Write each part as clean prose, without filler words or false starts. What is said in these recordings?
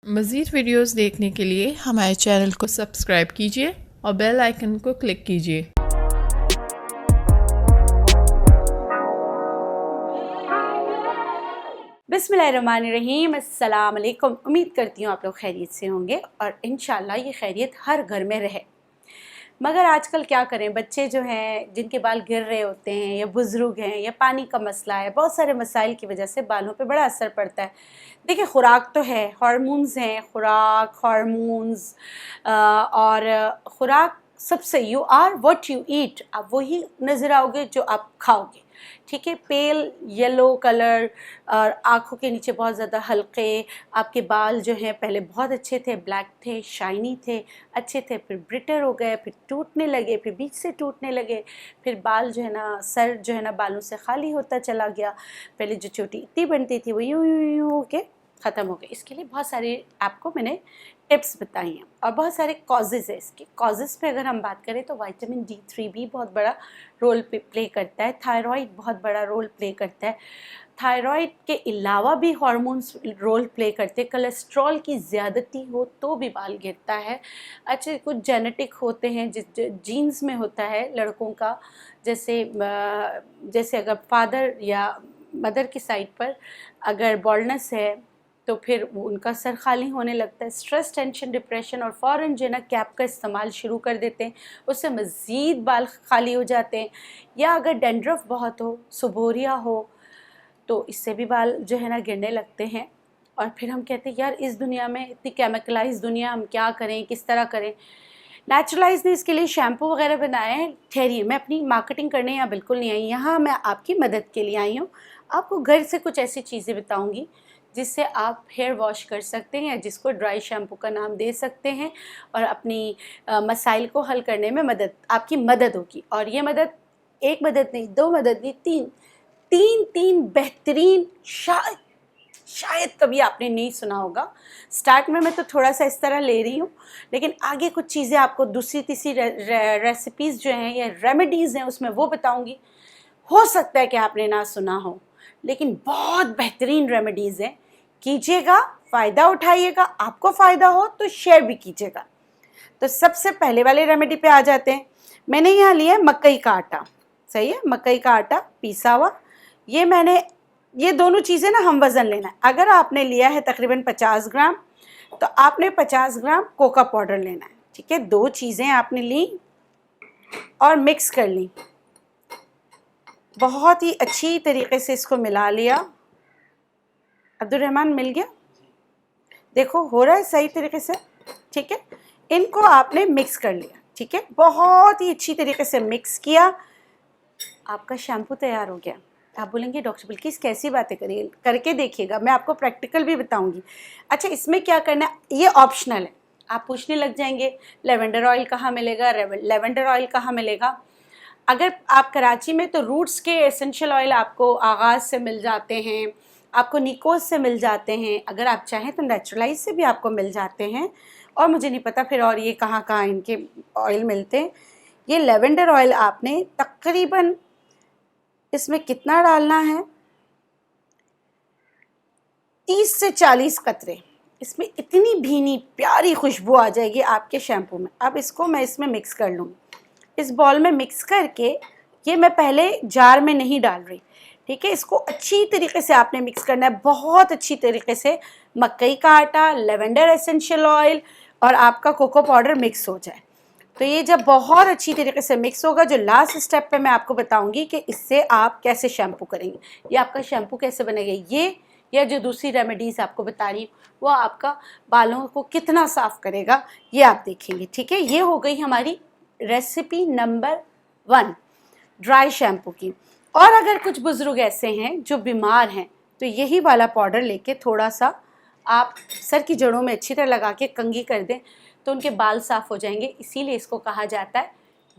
मज़ीद वीडियोस देखने के लिए हमारे चैनल को सब्सक्राइब कीजिए और बेल आइकन को क्लिक कीजिए। बिस्मिल्लाहिर्रहमानिर्रहीम, अस्सलाम वालेकुम। उम्मीद करती हूँ आप लोग खैरियत से होंगे और इंशाल्लाह ये खैरियत हर घर में रहे। मगर आजकल क्या करें, बच्चे जो हैं जिनके बाल गिर रहे होते हैं या बुज़ुर्ग हैं या पानी का मसला है, बहुत सारे मसाइल की वजह से बालों पे बड़ा असर पड़ता है। देखिए, खुराक तो है, हार्मोन्स हैं, खुराक हार्मोन्स और खुराक सबसे you are what you eat, आप वही नज़र आओगे जो आप खाओगे। ठीक है, पेल येलो कलर और आँखों के नीचे बहुत ज़्यादा हल्के, आपके बाल जो हैं पहले बहुत अच्छे थे, ब्लैक थे, शाइनी थे, अच्छे थे, फिर ब्रिटर हो गए, फिर टूटने लगे, फिर बीच से टूटने लगे, फिर बाल जो है ना, सर जो है ना बालों से खाली होता चला गया। पहले जो चोटी इतनी बनती थी वो यूँ यूँ यूँ हो के ख़त्म हो गई। इसके लिए बहुत सारे आपको मैंने टिप्स बताई हैं और बहुत सारे कॉजेज़ है। इसके कॉजेज़ पे अगर हम बात करें तो विटामिन D3 भी बहुत बड़ा रोल प्ले करता है, थायराइड बहुत बड़ा रोल प्ले करता है, थायराइड के अलावा भी हार्मोन्स रोल प्ले करते हैं। कोलेस्ट्रॉल की ज़्यादती हो तो भी बाल गिरता है। अच्छा, कुछ जेनेटिक होते हैं, जिस जीन्स में होता है लड़कों का, जैसे अगर फादर या मदर की साइड पर अगर बॉल्डनेस है तो फिर उनका सर खाली होने लगता है। स्ट्रेस, टेंशन, डिप्रेशन और फ़ौरन जो है ना कैप का इस्तेमाल शुरू कर देते हैं, उससे मज़ीद बाल खाली हो जाते हैं। या अगर डेंड्रफ बहुत हो, सुबोरिया हो, तो इससे भी बाल जो है ना गिरने लगते हैं। और फिर हम कहते हैं यार, इस दुनिया में इतनी केमिकलाइज दुनिया, हम क्या करें, किस तरह करें। नेचुरलाइज ने इसके लिए शैम्पू वगैरह बनाए हैं। ठहरिए, मैं अपनी मार्केटिंग करने यहाँ बिल्कुल नहीं आई, यहाँ मैं आपकी मदद के लिए आई हूँ। आपको घर से कुछ ऐसी चीज़ें बताऊँगी जिससे आप हेयर वॉश कर सकते हैं, जिसको ड्राई शैम्पू का नाम दे सकते हैं, और अपनी मसाइल को हल करने में आपकी मदद होगी। और ये मदद एक मदद नहीं, दो मदद नहीं, तीन बेहतरीन, शायद कभी आपने नहीं सुना होगा। स्टार्ट में मैं तो थोड़ा सा इस तरह ले रही हूँ, लेकिन आगे कुछ चीज़ें आपको दूसरी तीसरी रेसिपीज़ जो हैं या रेमेडीज़ हैं उसमें वो बताऊँगी। हो सकता है कि आपने ना सुना हो, लेकिन बहुत बेहतरीन रेमेडीज़ हैं। कीजिएगा, फ़ायदा उठाइएगा, आपको फ़ायदा हो तो शेयर भी कीजिएगा। तो सबसे पहले वाले रेमेडी पे आ जाते हैं। मैंने यहाँ लिया है मकई का आटा। सही है, मकई का आटा पीसा हुआ। ये दोनों चीज़ें ना हम वज़न लेना है। अगर आपने लिया है तकरीबन 50 ग्राम, तो आपने 50 ग्राम कोका पाउडर लेना है। ठीक है, दो चीज़ें आपने ली और मिक्स कर ली, बहुत ही अच्छी तरीके से इसको मिला लिया। अब्दुलरहमान, मिल गया? देखो, हो रहा है सही तरीके से। ठीक है, इनको आपने मिक्स कर लिया। ठीक है, बहुत ही अच्छी तरीके से मिक्स किया, आपका शैम्पू तैयार हो गया। आप बोलेंगे डॉक्टर बिल्किस कैसी बातें करिए, करके देखिएगा, मैं आपको प्रैक्टिकल भी बताऊंगी। अच्छा, इसमें क्या करना है, ये ऑप्शनल है। आप पूछने लग जाएंगे लेवेंडर ऑयल कहाँ मिलेगा, लेवेंडर ऑयल कहाँ मिलेगा। अगर आप कराची में, तो रूट्स के एसेंशियल ऑयल आपको आगाज़ से मिल जाते हैं, आपको निकोज से मिल जाते हैं। अगर आप चाहें तो नेचुरलाइज से भी आपको मिल जाते हैं, और मुझे नहीं पता फिर और ये कहाँ कहाँ इनके ऑयल मिलते हैं। ये लेवेंडर ऑयल आपने तकरीबन इसमें कितना डालना है, 30 से 40 कतरे। इसमें इतनी भीनी प्यारी खुशबू आ जाएगी आपके शैम्पू में। अब इसको मैं इसमें मिक्स कर लूँगी। इस बॉल में मिक्स करके, ये मैं पहले जार में नहीं डाल रही। ठीक है, इसको अच्छी तरीके से आपने मिक्स करना है, बहुत अच्छी तरीके से। मकई का आटा, लेवेंडर एसेंशियल ऑयल और आपका कोको पाउडर मिक्स हो जाए। तो ये जब बहुत अच्छी तरीके से मिक्स होगा, जो लास्ट स्टेप पे मैं आपको बताऊंगी कि इससे आप कैसे शैम्पू करेंगे, ये आपका शैम्पू कैसे बनेगा, ये या जो दूसरी रेमेडीज़ आपको बता रही हूँ वो आपका बालों को कितना साफ़ करेगा, ये आप देखेंगे। ठीक है, ये हो गई हमारी रेसिपी नंबर 1 ड्राई शैम्पू की। और अगर कुछ बुज़ुर्ग ऐसे हैं जो बीमार हैं, तो यही वाला पाउडर लेके थोड़ा सा आप सर की जड़ों में अच्छी तरह लगा के कंघी कर दें, तो उनके बाल साफ़ हो जाएंगे। इसीलिए इसको कहा जाता है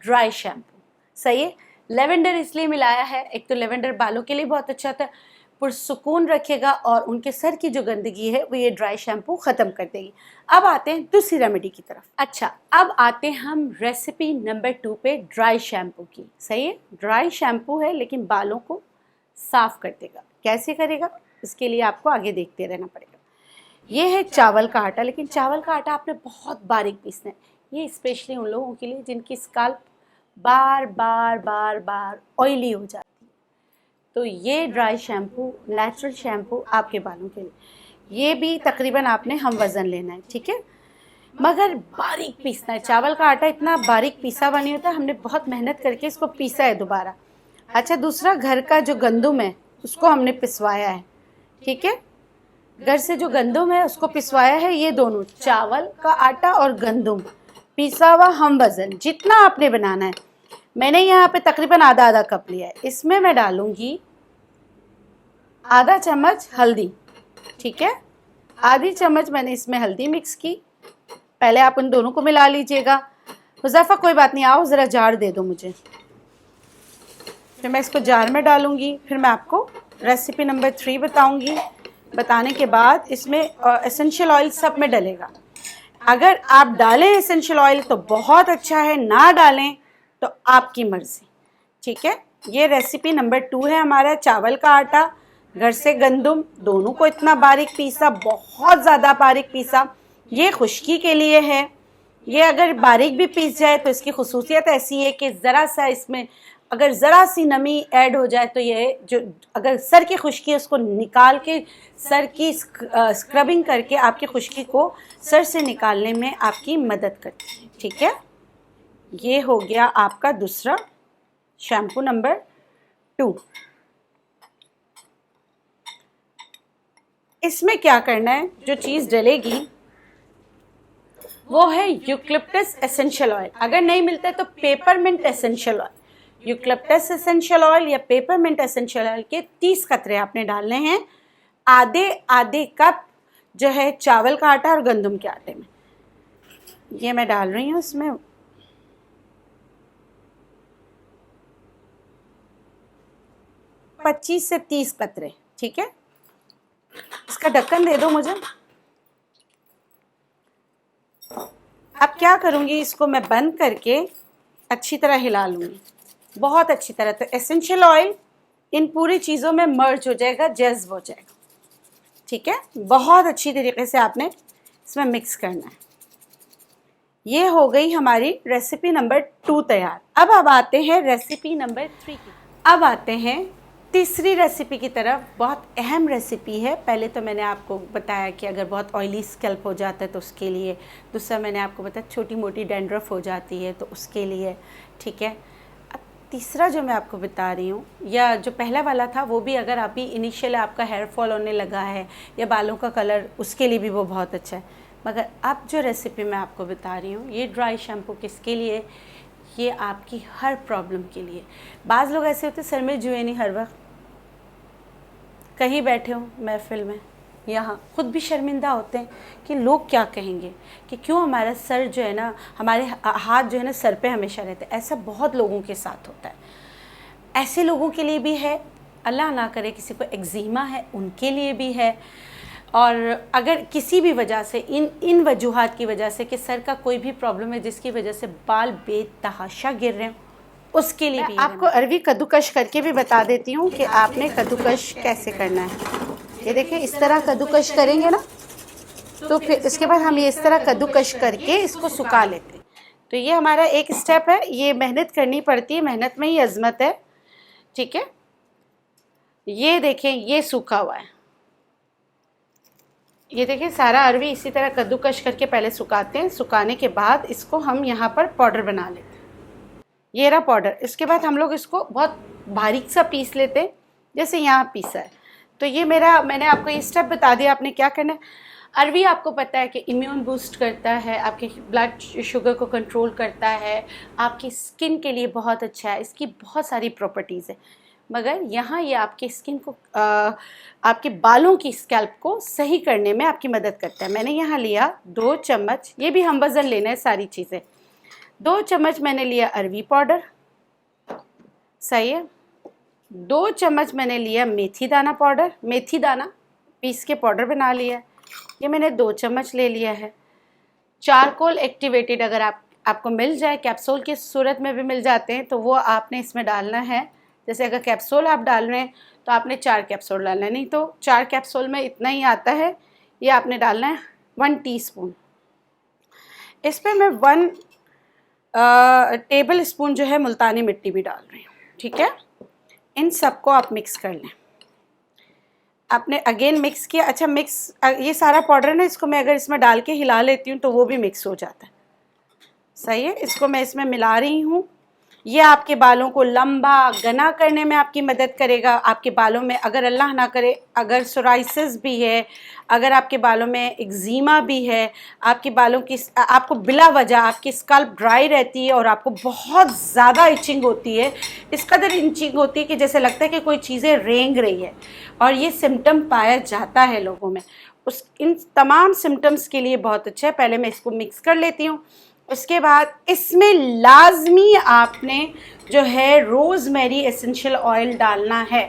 ड्राई शैम्पू। सही है, लेवेंडर इसलिए मिलाया है, एक तो लेवेंडर बालों के लिए बहुत अच्छा होता है, पुरसुकून रखेगा, और उनके सर की जो गंदगी है वो ये ड्राई शैम्पू ख़त्म कर देगी। अब आते हैं दूसरी रेमेडी की तरफ। अच्छा, अब आते हैं हम रेसिपी नंबर 2 पे, ड्राई शैम्पू की। सही है, ड्राई शैम्पू है लेकिन बालों को साफ़ कर देगा। कैसे करेगा, इसके लिए आपको आगे देखते रहना पड़ेगा। ये है चावल का आटा, लेकिन चावल का आटा आपने बहुत बारीक पीसना है। ये स्पेशली उन लोगों के लिए जिनकी स्काल्प बार बार बार बार ऑयली हो जाती है। तो ये ड्राई शैम्पू, नेचुरल शैम्पू आपके बालों के लिए, ये भी तकरीबन आपने हम वज़न लेना है, ठीक है, मगर बारीक पीसना है। चावल का आटा इतना बारीक पीसा हुआ नहीं होता, हमने बहुत मेहनत करके इसको पीसा है दोबारा। अच्छा, दूसरा घर का जो गंदुम है उसको हमने पिसवाया है, ठीक है, घर से जो गंदुम है उसको पिसवाया है। ये दोनों चावल का आटा और गंदुम पिसा हुआ हम वज़न, जितना आपने बनाना है। मैंने यहाँ पे तकरीबन आधा आधा कप लिया है। इसमें मैं डालूँगी आधा चम्मच हल्दी, ठीक है, आधी चम्मच मैंने इसमें हल्दी मिक्स की। पहले आप उन दोनों को मिला लीजिएगा। हुज़ैफ़ा कोई बात नहीं, आओ ज़रा जार दे दो मुझे। फिर मैं इसको जार में डालूँगी। फिर मैं आपको रेसिपी नंबर 3 बताऊँगी। बताने के बाद इसमें एसेंशियल ऑयल सब में डलेगा। अगर आप डालें एसेंशियल ऑयल तो बहुत अच्छा है, ना डालें तो आपकी मर्ज़ी, ठीक है। ये रेसिपी नंबर 2 है हमारा। चावल का आटा, घर से गंदुम, दोनों को इतना बारीक पीसा, बहुत ज़्यादा बारीक पीसा। ये खुश्की के लिए है। ये अगर बारीक भी पीस जाए तो इसकी खुसूसियत ऐसी है कि ज़रा सा इसमें अगर ज़रा सी नमी ऐड हो जाए तो ये जो अगर सर की खुश्की है उसको निकाल के सर की स्क्रबिंग करके आपकी खुश्की को सर से निकालने में आपकी मदद करती है, ठीक है। ये हो गया आपका दूसरा शैम्पू नंबर 2। इसमें क्या करना है, जो चीज़ डलेगी वो है यूकलिप्टस एसेंशियल ऑयल। अगर नहीं मिलता है तो peppermint essential oil. Eucalyptus essential oil या पेपरमिंट एसेंशियल ऑयल के 30 कतरे आपने डालने हैं आधे आधे कप जो है चावल का आटा और गंदुम के आटे में। ये मैं डाल रही हूँ इसमें। पच्चीस से 30 कतरे, ठीक है। इसका ढक्कन दे दो मुझे। अब क्या करूँगी, इसको मैं बंद करके अच्छी तरह हिला लूँगी, बहुत अच्छी तरह। तो एसेंशियल ऑयल इन पूरी चीज़ों में मर्ज हो जाएगा, जज्ब हो जाएगा, ठीक है। बहुत अच्छी तरीके से आपने इसमें मिक्स करना है। ये हो गई हमारी रेसिपी नंबर 2 तैयार। अब आते हैं रेसिपी नंबर 3 की। अब आते हैं तीसरी रेसिपी की तरफ। बहुत अहम रेसिपी है। पहले तो मैंने आपको बताया कि अगर बहुत ऑयली स्कैल्प हो जाता है तो उसके लिए। दूसरा मैंने आपको बताया छोटी मोटी डैंड्रफ हो जाती है तो उसके लिए, ठीक है। अब तीसरा जो मैं आपको बता रही हूँ, या जो पहला वाला था वो भी अगर अभी इनिशियल आपका हेयर फॉल होने लगा है या बालों का कलर, उसके लिए भी वो बहुत अच्छा है। मगर अब जो रेसिपी मैं आपको बता रही हूँ, ये ड्राई शैम्पू किसके लिए, ये आपकी हर प्रॉब्लम के लिए। बाज़ लोग ऐसे होते सर में जुए नहीं, हर वक्त कहीं बैठे हो महफिल में, यहाँ खुद भी शर्मिंदा होते हैं कि लोग क्या कहेंगे, कि क्यों हमारा सर जो है ना, हमारे हाथ जो है ना सर पे हमेशा रहते हैं। ऐसा बहुत लोगों के साथ होता है। ऐसे लोगों के लिए भी है, अल्लाह ना करे किसी को एक्जिमा है उनके लिए भी है। और अगर किसी भी वजह से इन वजूहात की वजह से कि सर का कोई भी प्रॉब्लम है जिसकी वजह से बाल बेतहाशा गिर रहे हैं, उसके लिए भी आपको अरवी कद्दूकश करके भी बता देती हूँ कि आपने कद्दूकश कैसे करना है। ये देखिए, इस तरह कद्दूकश करेंगे ना तो फिर इसके बाद हम ये इस तरह कद्दूकश करके इसको सुखा लेते हैं। तो ये हमारा एक स्टेप है। ये मेहनत करनी पड़ती है, मेहनत में ही अजमत है, ठीक है। ये देखें, ये सूखा हुआ है। ये देखिए, सारा अरवी इसी तरह कद्दूकश करके पहले सुखाते हैं। सुखाने के बाद इसको हम यहाँ पर पाउडर बना लेते हैं। ये रहा पाउडर। इसके बाद हम लोग इसको बहुत बारीक सा पीस लेते हैं, जैसे यहाँ पीसा है। तो ये मैंने आपको ये स्टेप बता दिया आपने क्या करना है। अरवी आपको पता है कि इम्यून बूस्ट करता है, आपके ब्लड शुगर को कंट्रोल करता है, आपकी स्किन के लिए बहुत अच्छा है, इसकी बहुत सारी प्रॉपर्टीज़ है। मगर यहाँ ये आपकी स्किन को आपके बालों की स्कैल्प को सही करने में आपकी मदद करता है। मैंने यहाँ लिया 2 चम्मच, ये भी हम वज़न लेना है सारी चीज़ें। 2 चम्मच मैंने लिया अरवी पाउडर, सही है। 2 चम्मच मैंने लिया मेथी दाना पाउडर, मेथी दाना पीस के पाउडर बना लिया, ये मैंने 2 चम्मच ले लिया है। चारकोल एक्टिवेटेड अगर आपको मिल जाए, कैप्सूल की सूरत में भी मिल जाते हैं, तो वो आपने इसमें डालना है। जैसे अगर कैप्सूल आप डाल रहे हैं तो आपने 4 कैप्सूल डालना है, नहीं तो 4 कैप्सूल में इतना ही आता है ये आपने डालना है 1 टीस्पून। इस पर मैं 1 टेबल स्पून जो है मुल्तानी मिट्टी भी डाल रही हूँ, ठीक है। इन सबको आप मिक्स कर लें। आपने अगेन मिक्स किया, अच्छा मिक्स, ये सारा पाउडर है ना, इसको मैं अगर इसमें डाल के हिला लेती हूँ तो वो भी मिक्स हो जाता है, सही है। इसको मैं इसमें मिला रही हूँ। ये आपके बालों को लंबा घना करने में आपकी मदद करेगा। आपके बालों में अगर अल्लाह ना करे अगर सोराइसिस भी है, अगर आपके बालों में एक्जिमा भी है, आपके बालों की आपको बिला वजह आपकी स्कल्प ड्राई रहती है और आपको बहुत ज़्यादा इचिंग होती है, इस कदर इचिंग होती है कि जैसे लगता है कि कोई चीज़ें रेंग रही है, और ये सिम्टम पाया जाता है लोगों में, इन तमाम सिम्टम्स के लिए बहुत अच्छा है। पहले मैं इसको मिक्स कर लेती हूँ। उसके बाद इसमें लाजमी आपने जो है रोज़मेरी एसेंशियल ऑयल डालना है,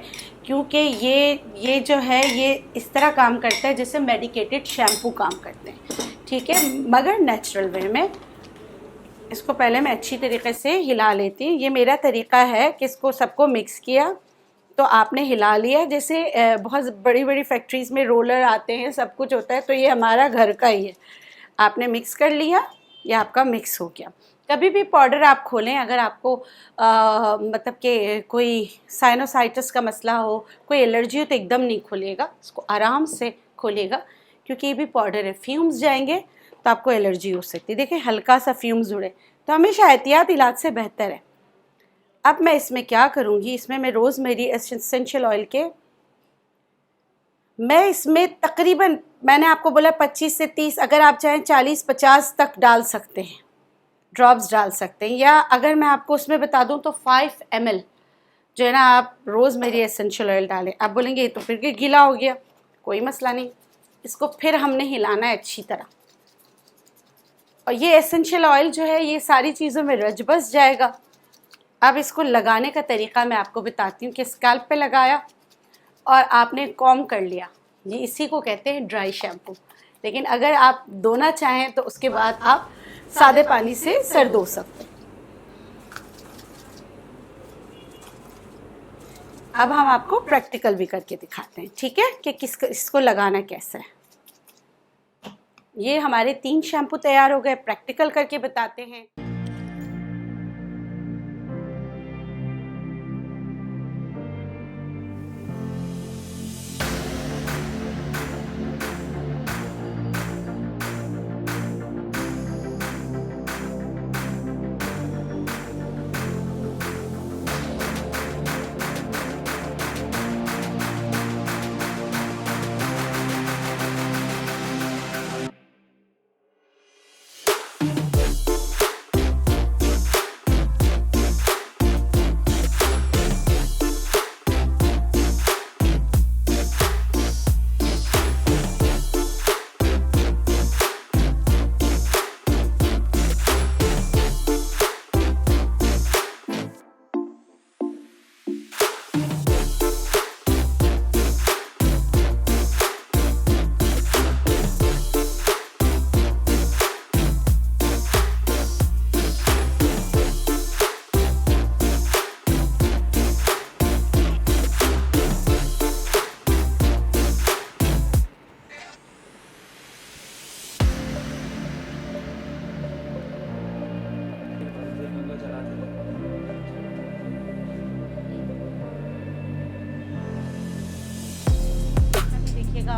क्योंकि ये जो है ये इस तरह काम करता है जैसे मेडिकेटेड शैम्पू काम करते हैं, ठीक है, मगर नेचुरल वे में। इसको पहले मैं अच्छी तरीके से हिला लेती हूँ। ये मेरा तरीका है कि इसको सबको मिक्स किया तो आपने हिला लिया। जैसे बहुत बड़ी बड़ी फैक्ट्रीज़ में रोलर आते हैं, सब कुछ होता है, तो ये हमारा घर का ही है। आपने मिक्स कर लिया, ये आपका मिक्स हो गया। कभी भी पाउडर आप खोलें, अगर आपको मतलब कि कोई साइनोसाइटिस का मसला हो, कोई एलर्जी हो, तो एकदम नहीं खोलिएगा, इसको आराम से खोलिएगा, क्योंकि ये भी पाउडर है, फ्यूम्स जाएंगे तो आपको एलर्जी हो सकती है। देखिए हल्का सा फ्यूम्स उड़े तो हमेशा एहतियात इलाज से बेहतर है। अब मैं इसमें क्या करूँगी, इसमें मैं रोज़मेरी एसेंशियल ऑयल के मैं इसमें तकरीबन, मैंने आपको बोला 25 से 30, अगर आप चाहें 40-50 तक डाल सकते हैं, ड्रॉप्स डाल सकते हैं। या अगर मैं आपको उसमें बता दूं तो 5 ml जो है ना आप रोज़मेरी एसेंशियल ऑयल डालें। आप बोलेंगे ये तो फिर के गीला हो गया, कोई मसला नहीं, इसको फिर हमने हिलाना है अच्छी तरह। और ये एसेंशियल ऑयल जो है ये सारी चीज़ों में रच बस जाएगा। अब इसको लगाने का तरीका मैं आपको बताती हूँ कि स्कैल्प पे लगाया और आपने कॉम्ब कर लिया, ये इसी को कहते हैं ड्राई शैम्पू। लेकिन अगर आप धोना चाहें तो उसके बाद आप सादे पानी से सर धो सकते हैं। अब हम आपको प्रैक्टिकल भी करके दिखाते हैं, ठीक है, कि इसको लगाना कैसे है। ये हमारे 3 शैम्पू तैयार हो गए, प्रैक्टिकल करके बताते हैं।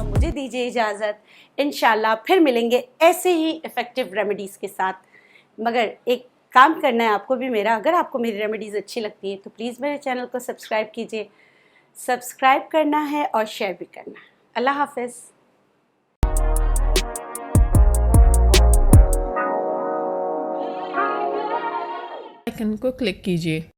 मुझे दीजिए इजाज़त, इंशाल्लाह फिर मिलेंगे ऐसे ही इफ़ेक्टिव रेमेडीज़ के साथ। मगर एक काम करना है आपको भी मेरा, अगर आपको मेरी रेमेडीज़ अच्छी लगती है तो प्लीज़ मेरे चैनल को सब्सक्राइब कीजिए। सब्सक्राइब करना है और शेयर भी करना है। अल्लाह हाफ़िज़। आइकन को क्लिक कीजिए।